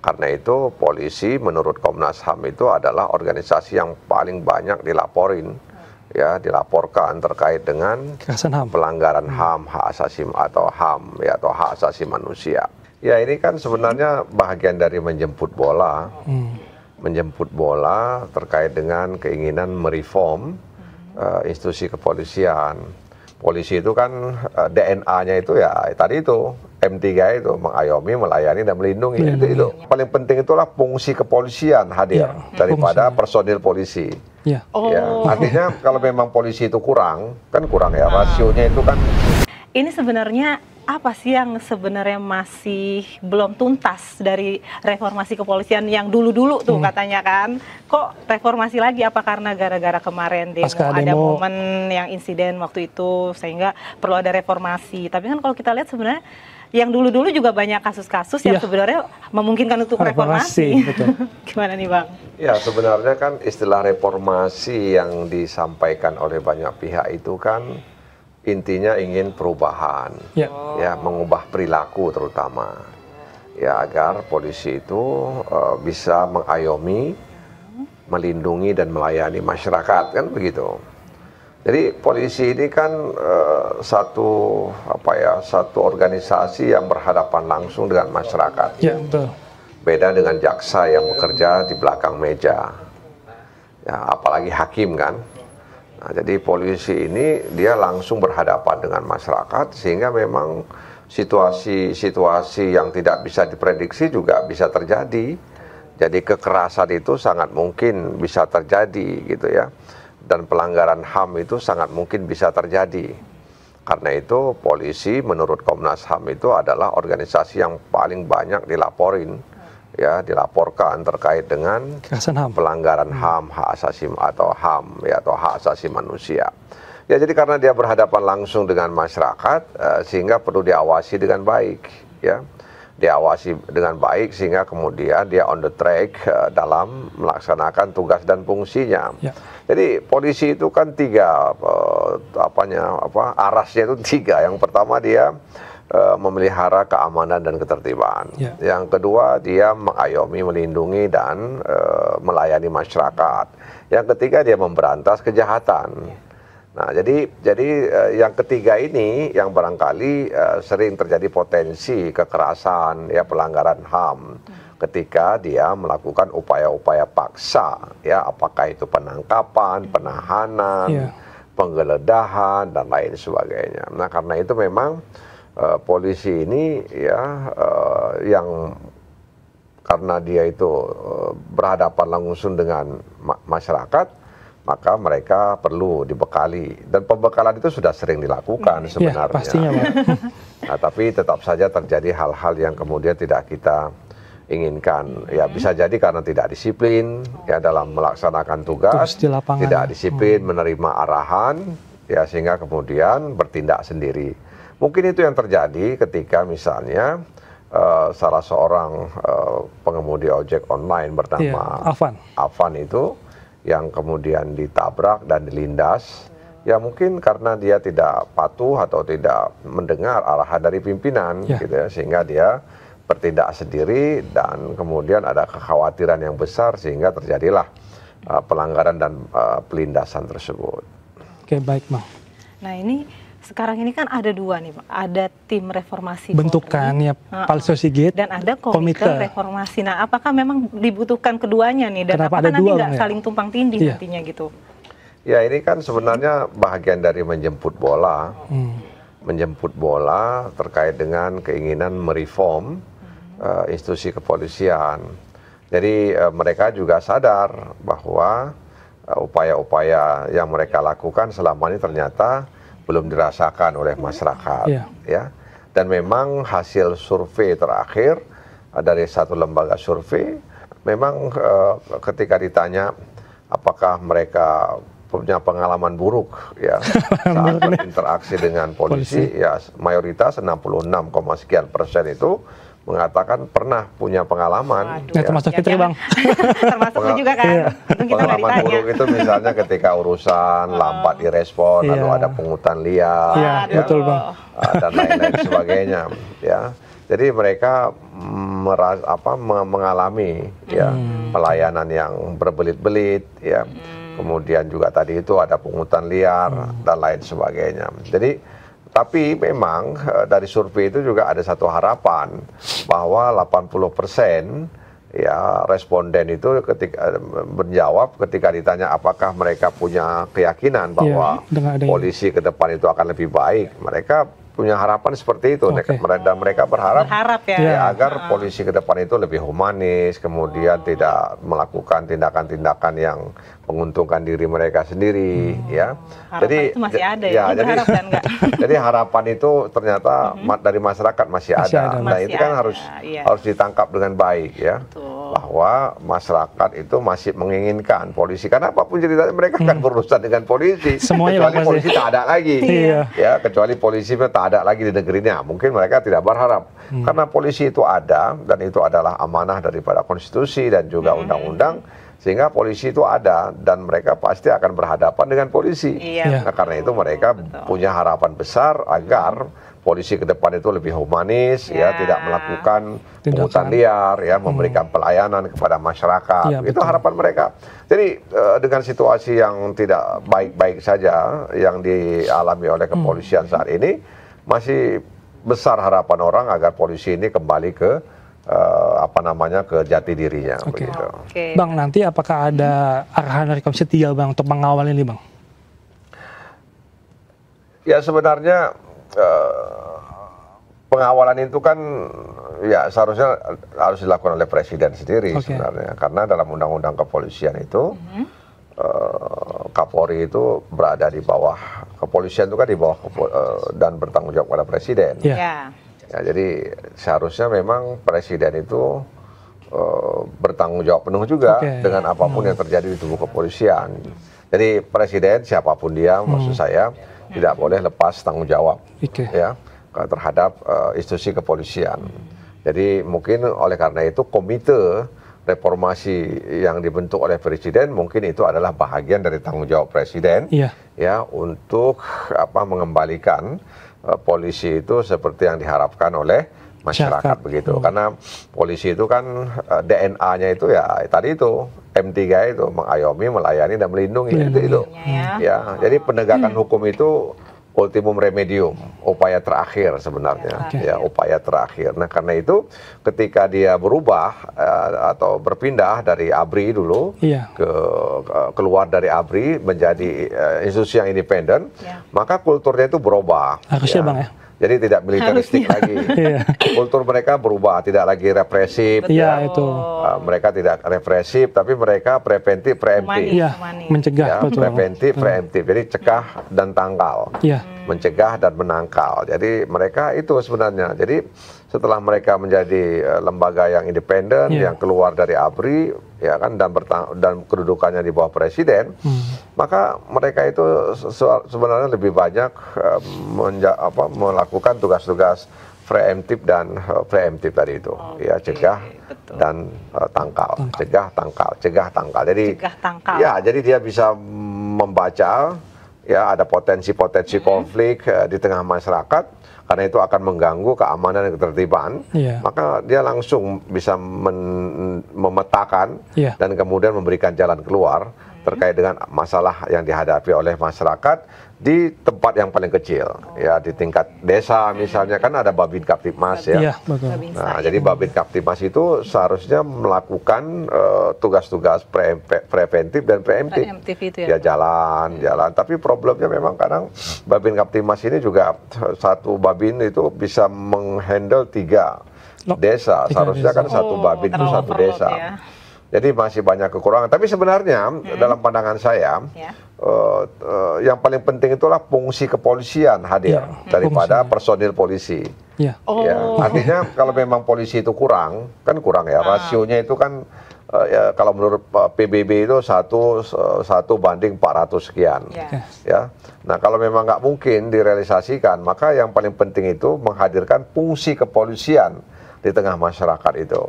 Karena itu polisi menurut Komnas HAM itu adalah organisasi yang paling banyak dilaporkan terkait dengan pelanggaran HAM, hak asasi atau HAM atau hak asasi manusia. Ya ini kan sebenarnya bagian dari menjemput bola. Menjemput bola terkait dengan keinginan mereform institusi kepolisian. Polisi itu kan DNA-nya itu ya tadi itu M3 itu mengayomi, melayani dan melindungi. Itu paling penting itulah fungsi kepolisian hadir daripada personil polisi. Ya, artinya kalau memang polisi itu kurang ya rasionya itu kan. Ini sebenarnya apa sih yang sebenarnya masih belum tuntas dari reformasi kepolisian yang dulu-dulu tuh katanya kan? Kok reformasi lagi? Apa karena gara-gara kemarin ada momen yang insiden waktu itu sehingga perlu ada reformasi? Tapi kan kalau kita lihat sebenarnya yang dulu-dulu juga banyak kasus-kasus yang sebenarnya memungkinkan untuk reformasi. Gimana nih Bang? Ya sebenarnya kan istilah reformasi yang disampaikan oleh banyak pihak itu kan intinya ingin perubahan, ya mengubah perilaku terutama, ya agar polisi itu bisa mengayomi, melindungi dan melayani masyarakat kan begitu. Jadi polisi ini kan satu organisasi yang berhadapan langsung dengan masyarakat. Ya, betul. Beda dengan jaksa yang bekerja di belakang meja, ya apalagi hakim kan. Nah, jadi polisi ini dia langsung berhadapan dengan masyarakat sehingga memang situasi-situasi yang tidak bisa diprediksi juga bisa terjadi. Jadi kekerasan itu sangat mungkin bisa terjadi gitu ya. Dan pelanggaran HAM itu sangat mungkin bisa terjadi. Karena itu polisi menurut Komnas HAM itu adalah organisasi yang paling banyak dilaporkan terkait dengan pelanggaran HAM, hak asasi atau HAM atau hak asasi manusia. Ya jadi karena dia berhadapan langsung dengan masyarakat sehingga perlu diawasi dengan baik ya. Diawasi dengan baik sehingga kemudian dia on the track dalam melaksanakan tugas dan fungsinya. Jadi polisi itu kan arasnya itu tiga. Yang pertama dia memelihara keamanan dan ketertiban. Yang kedua dia mengayomi, melindungi dan melayani masyarakat. Yang ketiga dia memberantas kejahatan. Nah, jadi yang ketiga ini yang barangkali sering terjadi potensi kekerasan ya pelanggaran HAM ketika dia melakukan upaya-upaya paksa ya apakah itu penangkapan, penahanan, penggeledahan dan lain sebagainya. Nah, karena itu memang polisi ini ya yang karena dia itu berhadapan langsung dengan masyarakat, maka mereka perlu dibekali dan pembekalan itu sudah sering dilakukan sebenarnya. Ya, pastinya, Pak. Nah, tapi tetap saja terjadi hal-hal yang kemudian tidak kita inginkan. Ya bisa jadi karena tidak disiplin ya dalam melaksanakan tugas, tidak disiplin menerima arahan ya sehingga kemudian bertindak sendiri. Mungkin itu yang terjadi ketika misalnya salah seorang pengemudi ojek online bernama Afan itu yang kemudian ditabrak dan dilindas, ya mungkin karena dia tidak patuh atau tidak mendengar arahan dari pimpinan, gitu ya, sehingga dia bertindak sendiri dan kemudian ada kekhawatiran yang besar sehingga terjadilah pelanggaran dan pelindasan tersebut. Oke, baik, Bang. Nah ini sekarang ini kan ada dua nih, Pak. Ada tim reformasi bentukan ya Palsu Sigit dan ada komite reformasi. Nah, apakah memang dibutuhkan keduanya nih dan apakah nanti nggak saling tumpang tindih nantinya gitu? Ya ini kan sebenarnya bagian dari menjemput bola, menjemput bola terkait dengan keinginan mereform institusi kepolisian. Jadi mereka juga sadar bahwa upaya-upaya yang mereka lakukan selama ini ternyata belum dirasakan oleh masyarakat, ya. Dan memang hasil survei terakhir dari satu lembaga survei, memang ketika ditanya apakah mereka punya pengalaman buruk, ya, saat berinteraksi dengan polisi, ya mayoritas 66,sekian% itu mengatakan pernah punya pengalaman. Ya, termasuk Fitri, Bang. Termasuk juga kan. Pengalaman buruk itu misalnya ketika urusan lambat direspon, lalu ada pungutan liar, betul, Bang. Dan lain-lain sebagainya. Ya, Jadi mereka mengalami ya pelayanan yang berbelit-belit ya. Kemudian juga tadi itu ada pungutan liar dan lain sebagainya. Jadi tapi memang dari survei itu juga ada satu harapan bahwa 80% ya responden itu ketika menjawab ketika ditanya apakah mereka punya keyakinan bahwa polisi ke depan itu akan lebih baik, mereka punya harapan seperti itu. Dan mereka berharap ya agar polisi ke depan itu lebih humanis, kemudian tidak melakukan tindakan-tindakan yang menguntungkan diri mereka sendiri ya. Jadi itu masih ada ya. Jadi harapan itu ternyata dari masyarakat masih ada. Nah, itu kan harus ditangkap dengan baik ya. Bahwa masyarakat itu masih menginginkan polisi, karena apapun ceritanya mereka kan berurusan dengan polisi. Semuanya kecuali polisi tak ada lagi, ya kecuali polisi tak ada lagi di negerinya. Mungkin mereka tidak berharap, karena polisi itu ada dan itu adalah amanah daripada konstitusi dan juga undang-undang, sehingga polisi itu ada dan mereka pasti akan berhadapan dengan polisi. Nah, karena itu mereka punya harapan besar agar polisi ke depan itu lebih humanis, ya tidak melakukan pungutan liar, ya memberikan pelayanan kepada masyarakat. Itu harapan mereka. Jadi dengan situasi yang tidak baik-baik saja yang dialami oleh kepolisian saat ini, masih besar harapan orang agar polisi ini kembali ke ke jati dirinya. Begitu. Bang, nanti apakah ada arahan dari Komisi 3 Bang untuk mengawal ini, Bang? Ya sebenarnya pengawalan itu kan ya seharusnya harus dilakukan oleh Presiden sendiri sebenarnya, karena dalam undang-undang kepolisian itu Kapolri itu berada di bawah, kepolisian itu kan di bawah dan bertanggung jawab pada Presiden. Ya, jadi seharusnya memang Presiden itu bertanggung jawab penuh juga dengan apapun yang terjadi di tubuh kepolisian. Jadi Presiden siapapun dia, maksud saya tidak boleh lepas tanggung jawab ya terhadap institusi kepolisian. Jadi mungkin oleh karena itu komite reformasi yang dibentuk oleh Presiden mungkin itu adalah bahagian dari tanggung jawab Presiden ya untuk mengembalikan polisi itu seperti yang diharapkan oleh masyarakat begitu. Karena polisi itu kan DNA-nya itu ya tadi itu M3 itu mengayomi, melayani dan melindungi itu. Ya, jadi penegakan hukum itu ultimum remedium, upaya terakhir sebenarnya, ya upaya terakhir. Nah karena itu ketika dia berubah atau berpindah dari ABRI dulu keluar dari ABRI menjadi institusi yang independen, maka kulturnya itu berubah. Harusnya Bang ya. Jadi tidak militeristik lagi. Kultur mereka berubah, tidak lagi represif. Mereka tidak represif, tapi mereka preventif, preemptif. Mencegah. Preventif, preemptif. Jadi cegah dan tangkal. Mencegah dan menangkal. Jadi mereka itu sebenarnya. Jadi setelah mereka menjadi lembaga yang independen, yang keluar dari ABRI, ya kan, dan kedudukannya di bawah Presiden, maka mereka itu sebenarnya lebih banyak melakukan tugas-tugas preemptif dan preemptif tadi itu, ya cegah dan tangkal, cegah tangkal. Jadi jadi dia bisa membaca ya ada potensi-potensi konflik di tengah masyarakat. Karena itu akan mengganggu keamanan dan ketertiban, maka dia langsung bisa memetakan dan kemudian memberikan jalan keluar terkait dengan masalah yang dihadapi oleh masyarakat di tempat yang paling kecil, ya di tingkat desa misalnya kan ada Babin Kaptipmas ya. Nah, jadi Babin Kaptipmas itu seharusnya melakukan tugas-tugas preventif dan preemptif. Ya jalan. Tapi problemnya memang kadang Babin Kaptipmas ini juga satu Babin itu bisa menghandle 3 desa. Seharusnya kan satu Babin itu satu desa. Jadi masih banyak kekurangan. Tapi sebenarnya dalam pandangan saya, yang paling penting itulah fungsi kepolisian hadir daripada personil polisi. Artinya kalau memang polisi itu kurang ya. Rasionya itu kan kalau menurut PBB itu 1 banding 400 sekian. Ya. Nah kalau memang nggak mungkin direalisasikan, maka yang paling penting itu menghadirkan fungsi kepolisian di tengah masyarakat itu.